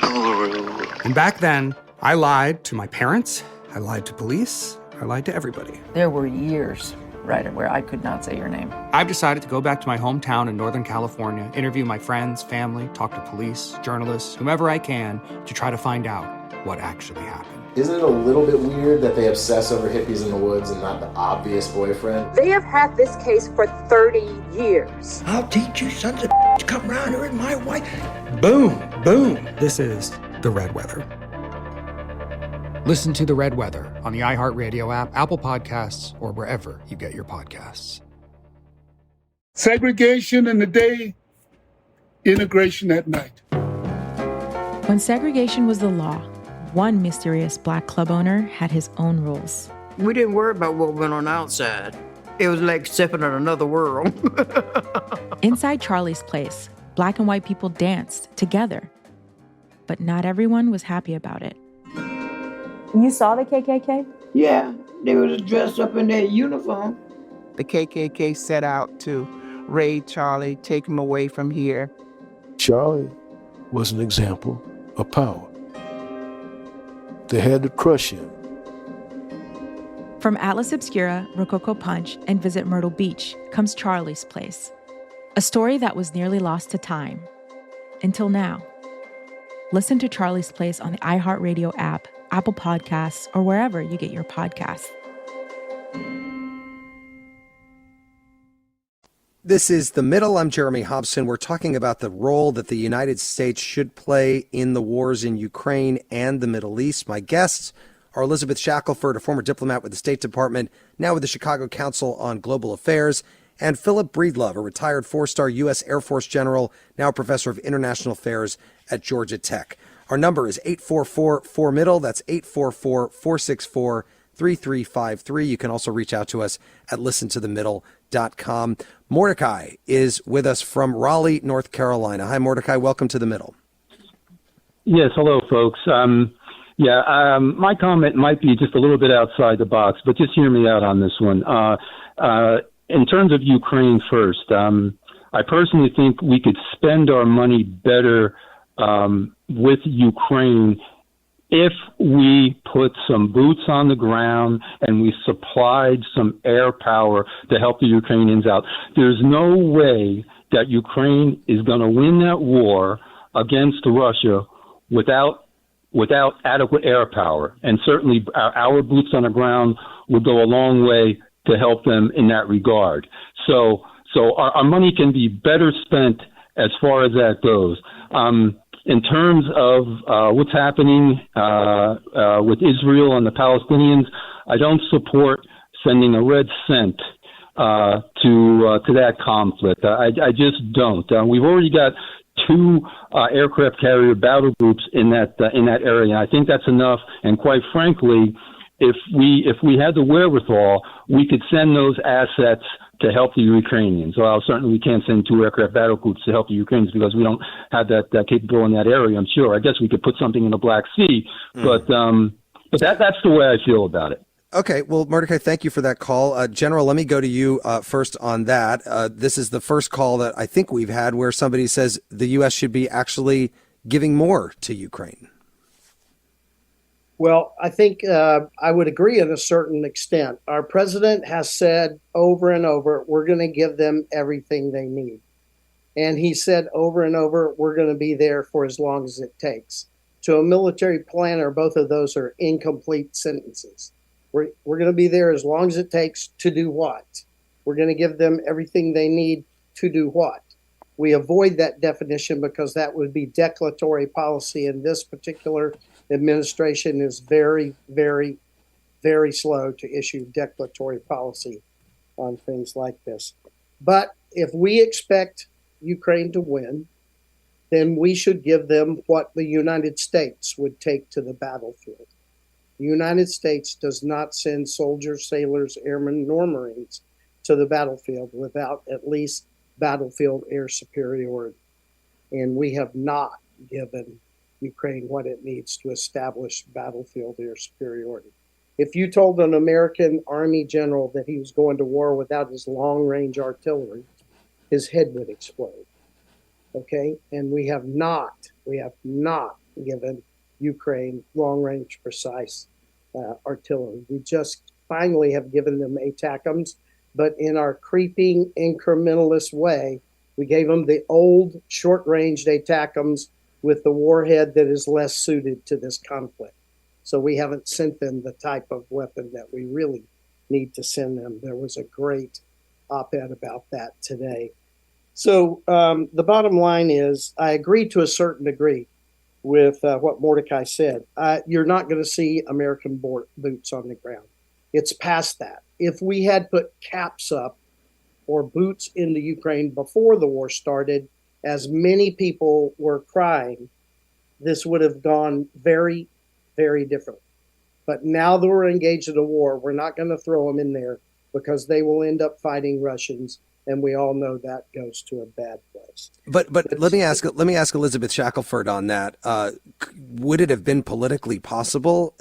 guru. And back then, I lied to my parents, I lied to police, I lied to everybody. There were years, right, where I could not say your name. I've decided to go back to my hometown in Northern California, interview my friends, family, talk to police, journalists, whomever I can, to try to find out what actually happened. Isn't it a little bit weird that they obsess over hippies in the woods and not the obvious boyfriend? They have had this case for 30 years. I'll teach you sons of to come around here with my wife. Boom, boom. This is The Red Weather. Listen to The Red Weather on the iHeartRadio app, Apple Podcasts, or wherever you get your podcasts. Segregation in the day, integration at night. When segregation was the law, one mysterious black club owner had his own rules. We didn't worry about what went on outside. It was like stepping in another world. Inside Charlie's Place, black and white people danced together. But not everyone was happy about it. You saw the KKK? Yeah, they was dressed up in their uniform. The KKK set out to raid Charlie, take him away from here. Charlie was an example of power. They had to crush him. From Atlas Obscura, Rococo Punch, and Visit Myrtle Beach comes Charlie's Place, a story that was nearly lost to time. Until now. Listen to Charlie's Place on the iHeartRadio app, Apple Podcasts, or wherever you get your podcasts. This is The Middle. I'm Jeremy Hobson. We're talking about the role that the United States should play in the wars in Ukraine and the Middle East. My guests are Elizabeth Shackelford, a former diplomat with the State Department, now with the Chicago Council on Global Affairs, and Philip Breedlove, a retired four-star U.S. Air Force general, now a professor of international affairs at Georgia Tech. Our number is 844-4MIDDLE. That's 844-464-3353. You can also reach out to us at listentothemiddle.com. Mordecai is with us from Raleigh, North Carolina. Hi, Mordecai. Welcome to The Middle. Yes, hello, folks. My comment might be just a little bit outside the box, but just hear me out on this one. In terms of Ukraine first, I personally think we could spend our money better with Ukraine if we put some boots on the ground and we supplied some air power to help the Ukrainians out. There's no way that Ukraine is going to win that war against Russia without adequate air power. And certainly our boots on the ground would go a long way to help them in that regard. So our money can be better spent as far as that goes. In terms of what's happening with Israel and the Palestinians, I don't support sending a red cent to that conflict. I just don't. We've already got 2 aircraft carrier battle groups in that area. I think that's enough. And quite frankly, if we had the wherewithal, we could send those assets to help the Ukrainians. Well, certainly we can't send 2 aircraft battle groups to help the Ukrainians because we don't have that capability in that area, I'm sure. I guess we could put something in the Black Sea, but that's the way I feel about it. Okay, well, Mordecai, thank you for that call. General, let me go to you first on that. This is the first call that I think we've had where somebody says the U.S. should be actually giving more to Ukraine. Well, I think I would agree in a certain extent. Our president has said over and over, we're going to give them everything they need. And he said over and over, we're going to be there for as long as it takes. To a military planner, both of those are incomplete sentences. We're going to be there as long as it takes to do what? We're going to give them everything they need to do what? We avoid that definition because that would be declaratory policy, and this particular administration is very, very, very slow to issue declaratory policy on things like this. But if we expect Ukraine to win, then we should give them what the United States would take to the battlefield. The United States does not send soldiers, sailors, airmen, nor Marines to the battlefield without at least battlefield air superiority. And we have not given Ukraine what it needs to establish battlefield air superiority. If you told an American Army general that he was going to war without his long-range artillery, his head would explode. Okay? And we have not given Ukraine long-range precise artillery. We just finally have given them ATACMS, but in our creeping incrementalist way, we gave them the old short-range ATACMS with the warhead that is less suited to this conflict. So we haven't sent them the type of weapon that we really need to send them. There was a great op-ed about that today. So the bottom line is, I agree to a certain degree with what Mordecai said. You're not going to see American boots on the ground. It's past that. If we had put caps up or boots into Ukraine before the war started, as many people were crying, this would have gone very, very different. But now that we're engaged in a war, we're not going to throw them in there because they will end up fighting Russians, and we all know that goes to a bad place. But let me ask Elizabeth Shackelford on that. Would it have been politically possible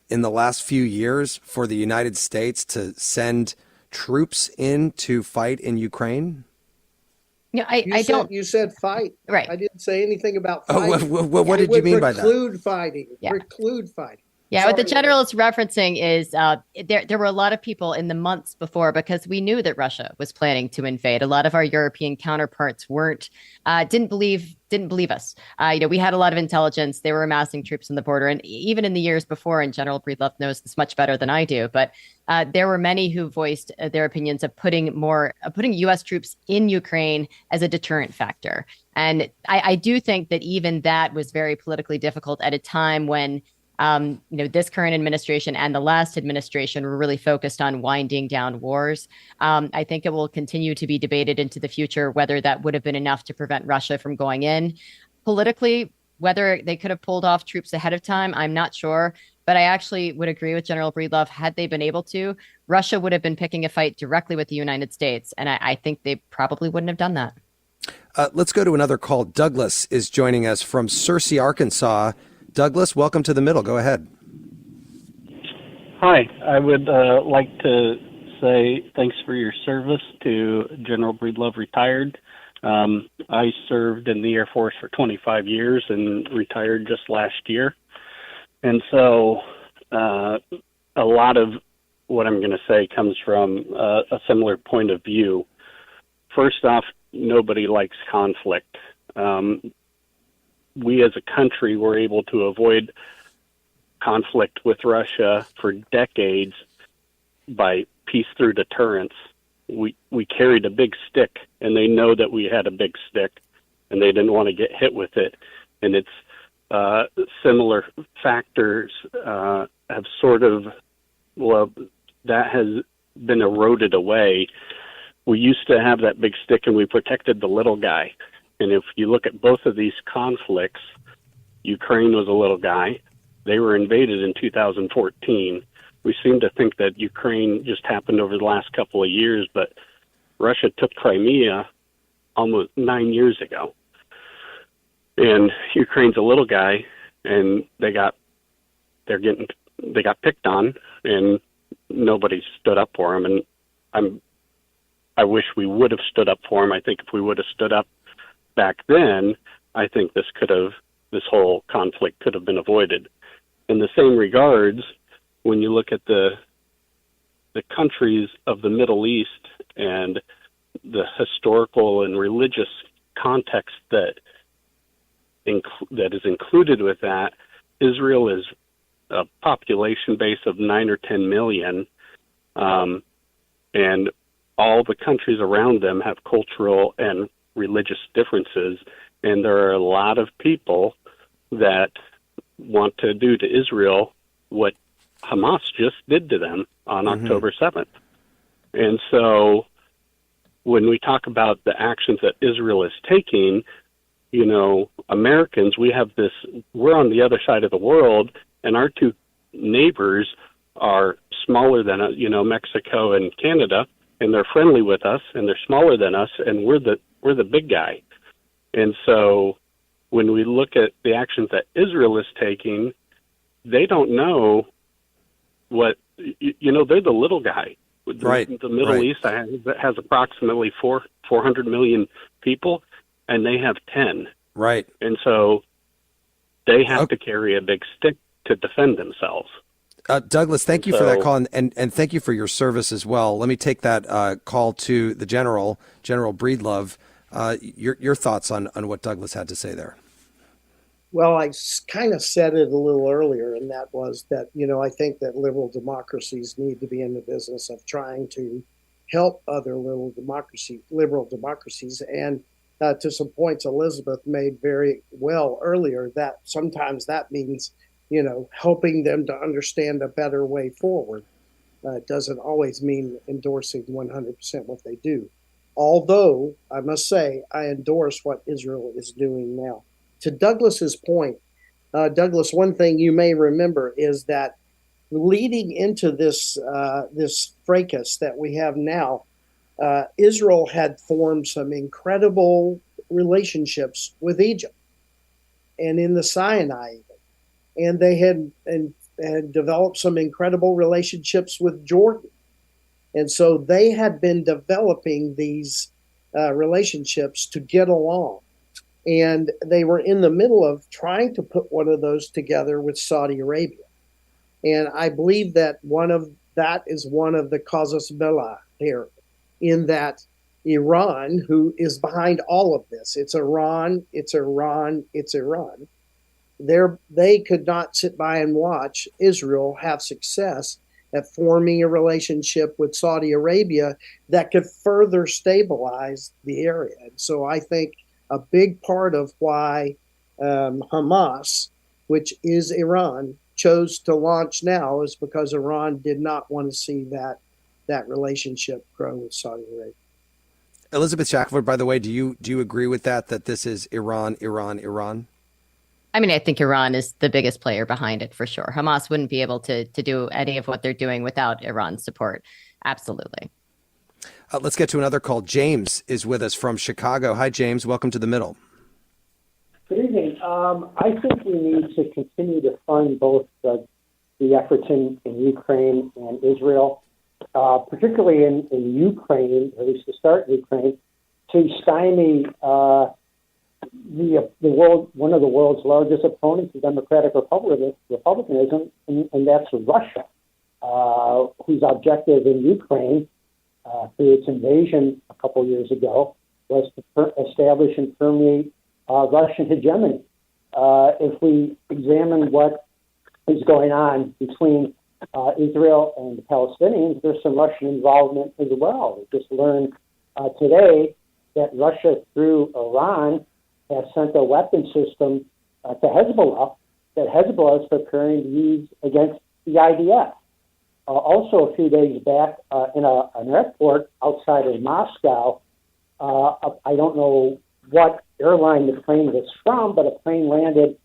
in the last few years for the United States to send troops in to fight in Ukraine? No, I don't. You said fight. Right. I didn't say anything about fighting. What did you mean by that? Preclude fighting. Yeah. Preclude fighting. Yeah, Sorry. what the general is referencing is there were a lot of people in the months before, because we knew that Russia was planning to invade. A lot of our European counterparts didn't believe us. We had a lot of intelligence. They were amassing troops on the border, and even in the years before, and General Breedlove knows this much better than I do, but there were many who voiced their opinions of putting U.S. troops in Ukraine as a deterrent factor. And I do think that even that was very politically difficult at a time when this current administration and the last administration were really focused on winding down wars. I think it will continue to be debated into the future whether that would have been enough to prevent Russia from going in. Politically, whether they could have pulled off troops ahead of time, I'm not sure. But I actually would agree with General Breedlove. Had they been able to, Russia would have been picking a fight directly with the United States. And I think they probably wouldn't have done that. Let's go to another call. Douglas is joining us from Searcy, Arkansas. Douglas, welcome to The Middle. Go ahead. Hi. I would like to say thanks for your service to General Breedlove, retired. I served in the Air Force for 25 years and retired just last year. And so a lot of what I'm going to say comes from a similar point of view. First off, nobody likes conflict. We as a country were able to avoid conflict with Russia for decades by peace through deterrence. We carried a big stick, and they know that we had a big stick, and they didn't want to get hit with it. And it's similar factors have sort of, that has been eroded away. We used to have that big stick, and we protected the little guy. And if you look at both of these conflicts, Ukraine was a little guy. They were invaded in 2014. We seem to think that Ukraine just happened over the last couple of years, but Russia took Crimea almost 9 years ago. And Ukraine's a little guy, and they got picked on, and nobody stood up for them. And I wish we would have stood up for them. I think if we would have stood up back then, I think this whole conflict could have been avoided. In the same regards, when you look at the countries of the Middle East and the historical and religious context that is included with that, Israel is a population base of 9 or 10 million, and all the countries around them have cultural and religious differences, and there are a lot of people that want to do to Israel what Hamas just did to them on October 7th. And so when we talk about the actions that Israel is taking, Americans, we're on the other side of the world, and our two neighbors are smaller than, Mexico and Canada, and they're friendly with us, and they're smaller than us, and we're the big guy. And so when we look at the actions that Israel is taking, they don't know what they're the little guy. Right. The Middle East has approximately 400 million people, and they have 10. Right. And so they have to carry a big stick to defend themselves. Douglas, thank you for that call, and thank you for your service as well. Let me take that call to the General Breedlove. Your thoughts on what Douglas had to say there. Well, I kind of said it a little earlier, and that was that, I think that liberal democracies need to be in the business of trying to help other liberal democracies. And to some points Elizabeth made very well earlier, that sometimes that means, helping them to understand a better way forward. It doesn't always mean endorsing 100% what they do. Although, I must say, I endorse what Israel is doing now. To Douglas's point, Douglas, one thing you may remember is that leading into this fracas that we have now, Israel had formed some incredible relationships with Egypt and in the Sinai, and they had developed some incredible relationships with Jordan. And so they had been developing these relationships to get along. And they were in the middle of trying to put one of those together with Saudi Arabia. And I believe that that is one of the casus belli here, in that Iran, who is behind all of this, it's Iran. They could not sit by and watch Israel have success at forming a relationship with Saudi Arabia that could further stabilize the area. And so I think a big part of why Hamas, which is Iran, chose to launch now is because Iran did not want to see that relationship grow with Saudi Arabia. Elizabeth Shackelford, by the way, do you agree with that this is Iran? I mean, I think Iran is the biggest player behind it for sure. Hamas wouldn't be able to do any of what they're doing without Iran's support. Absolutely. Let's get to another call. James is with us from Chicago. Hi, James. Welcome to The Middle. Good evening. I think we need to continue to fund both the efforts in Ukraine and Israel, particularly in Ukraine, or at least to start Ukraine, to stymie one of the world's largest opponents of democratic republicanism, and that's Russia, whose objective in Ukraine through its invasion a couple years ago was to establish and permeate Russian hegemony. If we examine what is going on between Israel and the Palestinians, there's some Russian involvement as well. We just learned today that Russia, through Iran, has sent a weapon system to Hezbollah that Hezbollah is preparing to use against the IDF. Also, a few days back, in an airport outside of Moscow, I don't know what airline the plane was from, but a plane landed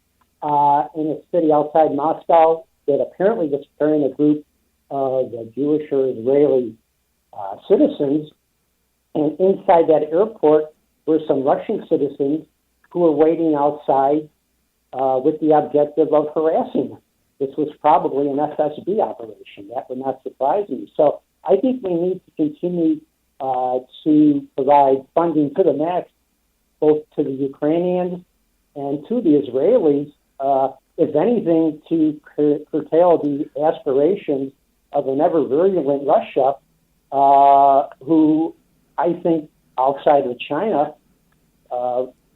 in a city outside Moscow that apparently was carrying a group of Jewish or Israeli citizens. And inside that airport were some Russian citizens who were waiting outside with the objective of harassing them. This was probably an FSB operation. That would not surprise me. So I think we need to continue to provide funding to the max, both to the Ukrainians and to the Israelis, if anything, to curtail the aspirations of an ever-virulent Russia, who I think, outside of China,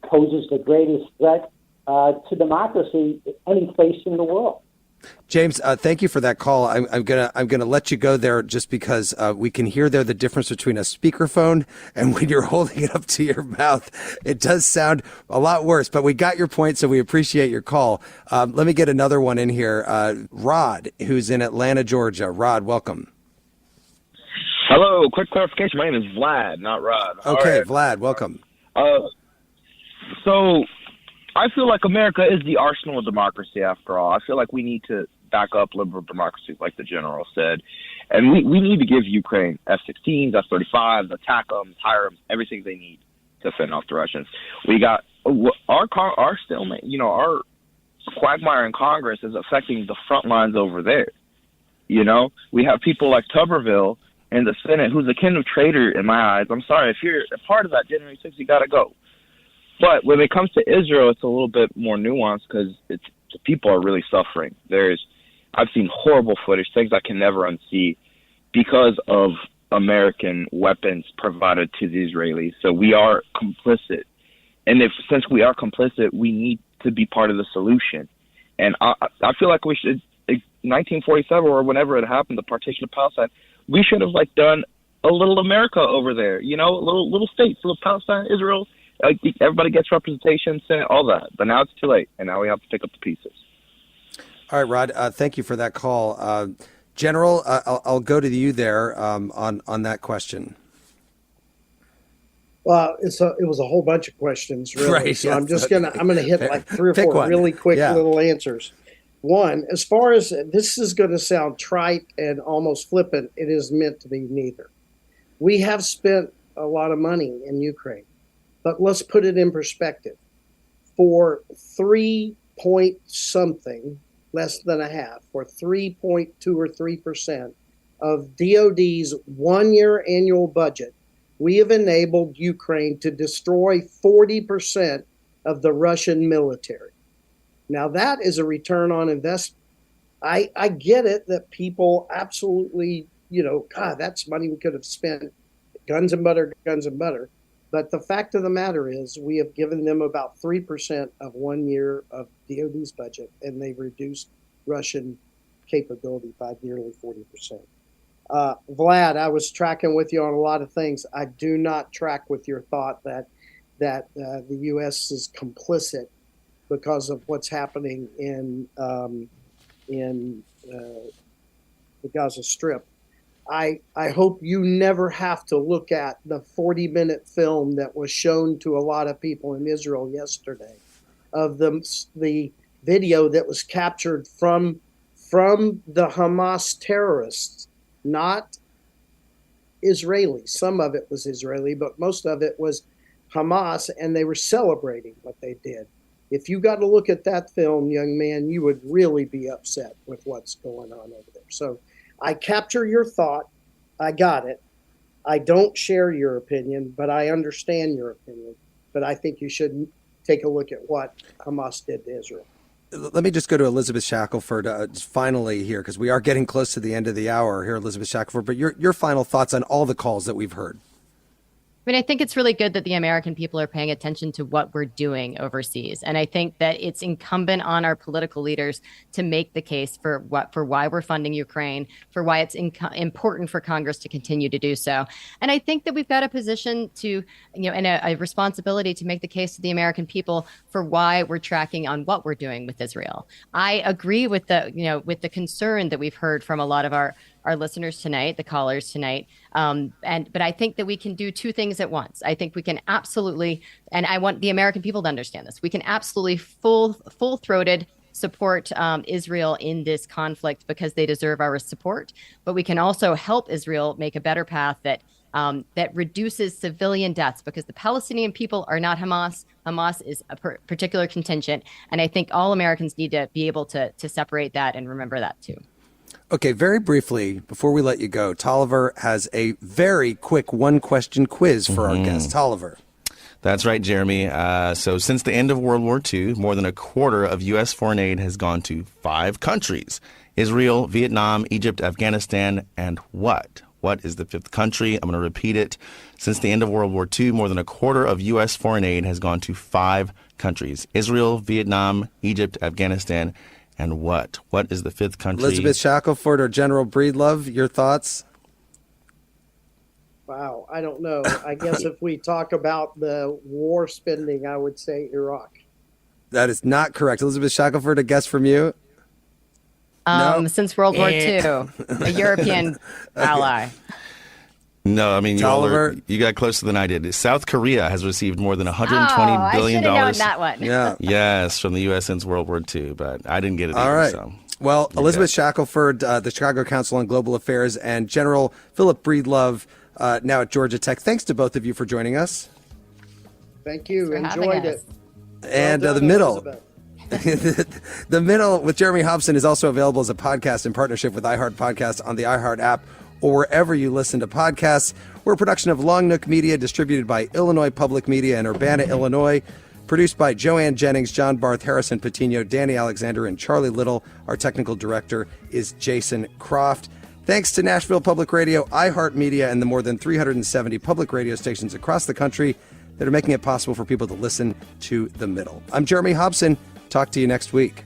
poses the greatest threat to democracy any place in the world. James, thank you for that call. I'm gonna let you go there just because we can hear there the difference between a speakerphone and when you're holding it up to your mouth. It does sound a lot worse, but we got your point, so we appreciate your call. Let me get another one in here. Rod, who's in Atlanta, Georgia. Rod, welcome. Hello. Quick clarification. My name is Vlad, not Rod. Okay, right. Vlad, welcome. So I feel like America is the arsenal of democracy after all. I feel like we need to back up liberal democracy, like the general said. And we need to give Ukraine F-16s, F-35s, attack them, hire them, everything they need to fend off the Russians. We got our stalemate, our quagmire in Congress is affecting the front lines over there. You know, we have people like Tuberville in the Senate, who's a kind of traitor in my eyes. I'm sorry, if you're a part of that January 6th, you got to go. But when it comes to Israel, it's a little bit more nuanced because the people are really suffering. I've seen horrible footage, things I can never unsee because of American weapons provided to the Israelis. So we are complicit. And since we are complicit, we need to be part of the solution. And I feel like we should, 1947 or whenever it happened, the partition of Palestine, we should have done a little America over there, you know, little states, little Palestine, Israel. Everybody gets representation, Senate, all that. But now it's too late, and now we have to pick up the pieces. All right, Rod, thank you for that call. General, I'll go to you there on that question. Well, it was a whole bunch of questions, really. Right, so yes. I'm gonna hit like 3 or 4 really quick little answers. One, as far as this is going to sound trite and almost flippant, it is meant to be neither. We have spent a lot of money in Ukraine, but let's put it in perspective. For 3 point something, less than a half, for 3.2 or 3% of DOD's 1 year annual budget, we have enabled Ukraine to destroy 40% of the Russian military. Now, that is a return on investment. I get it that people absolutely, God, that's money we could have spent, guns and butter. But the fact of the matter is we have given them about 3% of 1 year of DOD's budget, and they've reduced Russian capability by nearly 40%. Vlad, I was tracking with you on a lot of things. I do not track with your thought that the U.S. is complicit because of what's happening in the Gaza Strip. I hope you never have to look at the 40-minute film that was shown to a lot of people in Israel yesterday of the video that was captured from the Hamas terrorists, not Israeli. Some of it was Israeli, but most of it was Hamas, and they were celebrating what they did. If you got to look at that film, young man, you would really be upset with what's going on over there. So I capture your thought. I got it. I don't share your opinion, but I understand your opinion. But I think you should take a look at what Hamas did to Israel. Let me just go to Elizabeth Shackelford finally here, because we are getting close to the end of the hour here, Elizabeth Shackelford. But your final thoughts on all the calls that we've heard. I mean, I think it's really good that the American people are paying attention to what we're doing overseas. And I think that it's incumbent on our political leaders to make the case for why we're funding Ukraine, for why it's important for Congress to continue to do so. And I think that we've got a position to, and a responsibility to make the case to the American people for why we're tracking on what we're doing with Israel. I agree with the concern that we've heard from a lot of our listeners tonight, the callers tonight. But I think that we can do two things at once. I think we can absolutely, and I want the American people to understand this, we can absolutely full-throated support Israel in this conflict because they deserve our support. But we can also help Israel make a better path that reduces civilian deaths, because the Palestinian people are not Hamas. Hamas is a particular contingent. And I think all Americans need to be able to separate that and remember that too. Okay, very briefly, before we let you go, Tolliver has a very quick one-question quiz for our guest. Tolliver. That's right, Jeremy. So since the end of World War II, more than a quarter of U.S. foreign aid has gone to 5 countries: Israel, Vietnam, Egypt, Afghanistan, and what? What is the 5th country? I'm going to repeat it. Since the end of World War II, more than a quarter of U.S. foreign aid has gone to 5 countries: Israel, Vietnam, Egypt, Afghanistan, and what? What is the 5th country? Elizabeth Shackelford or General Breedlove, your thoughts? Wow, I don't know. I guess if we talk about the war spending, I would say Iraq. That is not correct. Elizabeth Shackelford, a guess from you? No? Since World War II, a European ally. No, I mean, you got closer than I did. South Korea has received more than $120 billion. I should have known that one. Yeah. Yes, from the U.S. since World War II, but I didn't get it All either. right. So. Well, Elizabeth Shackelford, the Chicago Council on Global Affairs, and General Philip Breedlove, now at Georgia Tech. Thanks to both of you for joining us. Thank you. Enjoyed it. And well done, the middle. Elizabeth. The Middle with Jeremy Hobson is also available as a podcast in partnership with iHeart Podcasts on the iHeart app or wherever you listen to podcasts. We're a production of Long Nook Media, distributed by Illinois Public Media in Urbana, Illinois. Produced by Joanne Jennings, John Barth, Harrison Patino, Danny Alexander, and Charlie Little. Our technical director is Jason Croft. Thanks to Nashville Public Radio, iHeartMedia, and the more than 370 public radio stations across the country that are making it possible for people to listen to The Middle. I'm Jeremy Hobson. Talk to you next week.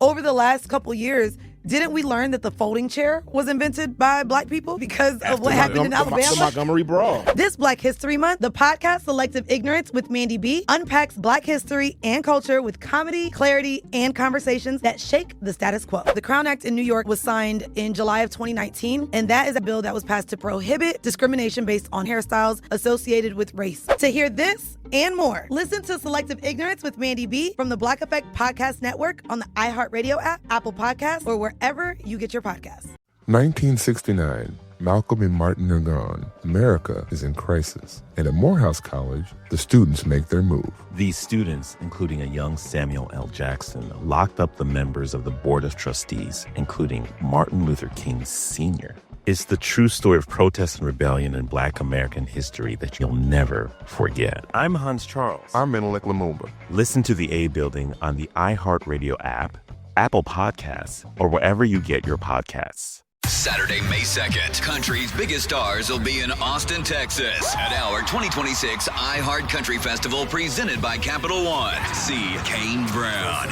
Over the last couple years, didn't we learn that the folding chair was invented by Black people because of what happened in Alabama? The Montgomery Brawl. This Black History Month, the podcast Selective Ignorance with Mandy B unpacks Black history and culture with comedy, clarity, and conversations that shake the status quo. The Crown Act in New York was signed in July of 2019, and that is a bill that was passed to prohibit discrimination based on hairstyles associated with race. To hear this and more, listen to Selective Ignorance with Mandy B from the Black Effect Podcast Network on the iHeartRadio app, Apple Podcasts, or wherever you get your podcasts. 1969, Malcolm and Martin are gone. America is in crisis. And at Morehouse College, the students make their move. These students, including a young Samuel L. Jackson, locked up the members of the Board of Trustees, including Martin Luther King Sr. It's the true story of protest and rebellion in Black American history that you'll never forget. I'm Hans Charles. I'm Menelik Lumumba. Listen to The A Building on the iHeartRadio app, Apple Podcasts, or wherever you get your podcasts. Saturday, May 2nd, country's biggest stars will be in Austin, Texas at our 2026 iHeart Country Festival presented by Capital One. See Kane Brown,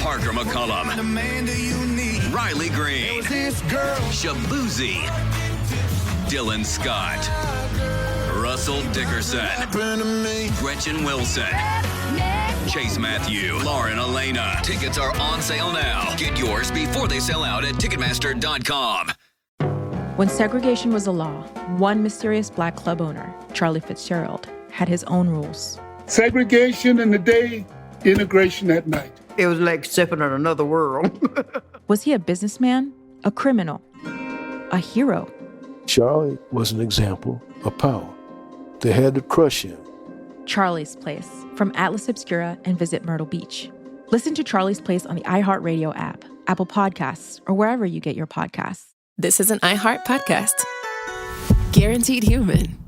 Parker McCollum, Riley Green, Shabuzi, Dylan Scott, Russell Dickerson, Gretchen Wilson, Chase Matthew, Lauren Elena. Tickets are on sale now. Get yours before they sell out at Ticketmaster.com. When segregation was a law, one mysterious Black club owner, Charlie Fitzgerald, had his own rules. Segregation in the day, integration at night. It was like stepping in another world. Was he a businessman, a criminal, a hero? Charlie was an example of power. They had to crush him. Charlie's Place, from Atlas Obscura and Visit Myrtle Beach. Listen to Charlie's Place on the iHeartRadio app, Apple Podcasts, or wherever you get your podcasts. This is an iHeart podcast. Guaranteed Human.